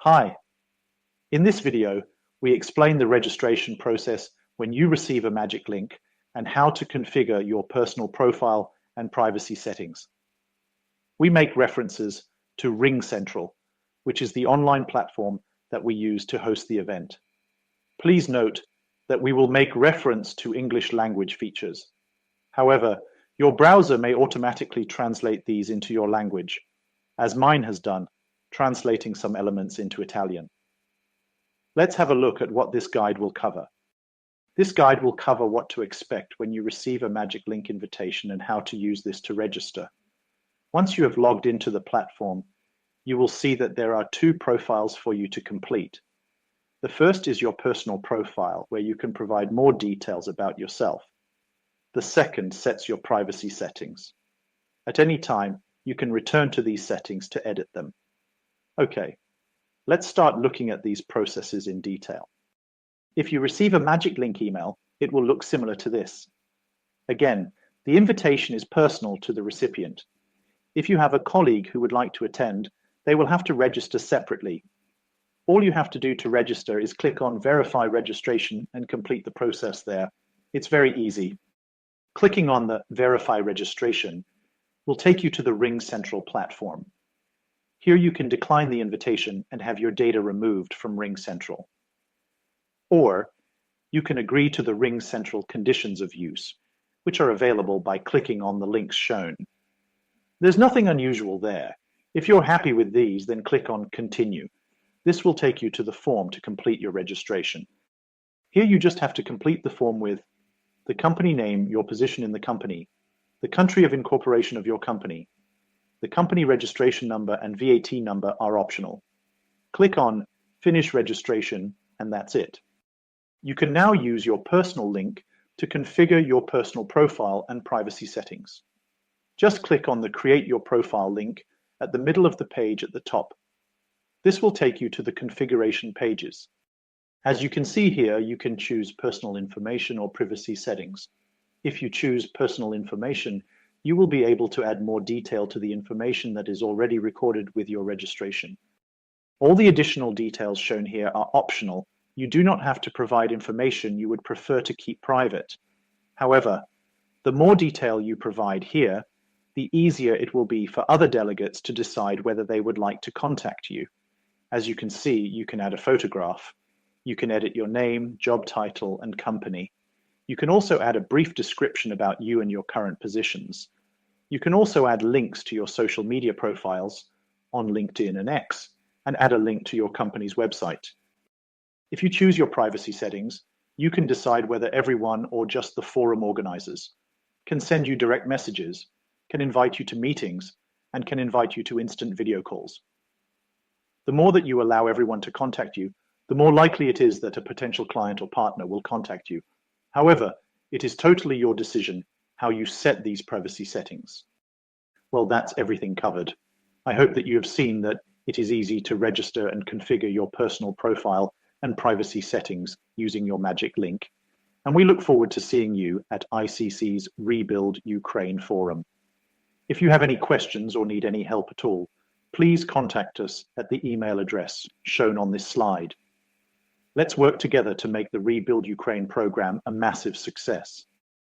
Hi, in this video, we explain the registration process when you receive a magic link and how to configure your personal profile and privacy settings. We make references to RingCentral, which is the online platform that we use to host the event. Please note that we will make reference to English language features. However, your browser may automatically translate these into your language, as mine has done, translating some elements into Italian. Let's have a look at what this guide will cover. This guide will cover what to expect when you receive a magic link invitation and how to use this to register. Once you have logged into the platform, you will see that there are two profiles for you to complete. The first is your personal profile, where you can provide more details about yourself. The second sets your privacy settings. At any time, you can return to these settings to edit them. Okay, let's start looking at these processes in detail. If you receive a magic link email, it will look similar to this. Again, the invitation is personal to the recipient. If you have a colleague who would like to attend, they will have to register separately. All you have to do to register is click on Verify Registration and complete the process there. It's very easy. Clicking on the Verify Registration will take you to the RingCentral platform. Here you can decline the invitation and have your data removed from RingCentral. Or you can agree to the RingCentral conditions of use, which are available by clicking on the links shown. There's nothing unusual there. If you're happy with these, then click on Continue. This will take you to the form to complete your registration. Here you just have to complete the form with the company name, your position in the company, the country of incorporation of your company. The company registration number and VAT number are optional. Click on Finish Registration, and that's it. You can now use your personal link to configure your personal profile and privacy settings. Just click on the Create Your Profile link at the middle of the page at the top. This will take you to the configuration pages. As you can see here, you can choose personal information or privacy settings. If you choose personal information, you will be able to add more detail to the information that is already recorded with your registration. All the additional details shown here are optional. You do not have to provide information you would prefer to keep private. However, the more detail you provide here, the easier it will be for other delegates to decide whether they would like to contact you. As you can see, you can add a photograph. You can edit your name, job title, and company. You can also add a brief description about you and your current positions. You can also add links to your social media profiles on LinkedIn and X, and add a link to your company's website. If you choose your privacy settings, you can decide whether everyone or just the forum organizers can send you direct messages, can invite you to meetings, and can invite you to instant video calls. The more that you allow everyone to contact you, the more likely it is that a potential client or partner will contact you. However, it is totally your decision how you set these privacy settings. Well, that's everything covered. I hope that you have seen that it is easy to register and configure your personal profile and privacy settings using your magic link. And we look forward to seeing you at ICC's Rebuild Ukraine Forum. If you have any questions or need any help at all, please contact us at the email address shown on this slide. Let's work together to make the Rebuild Ukraine program a massive success.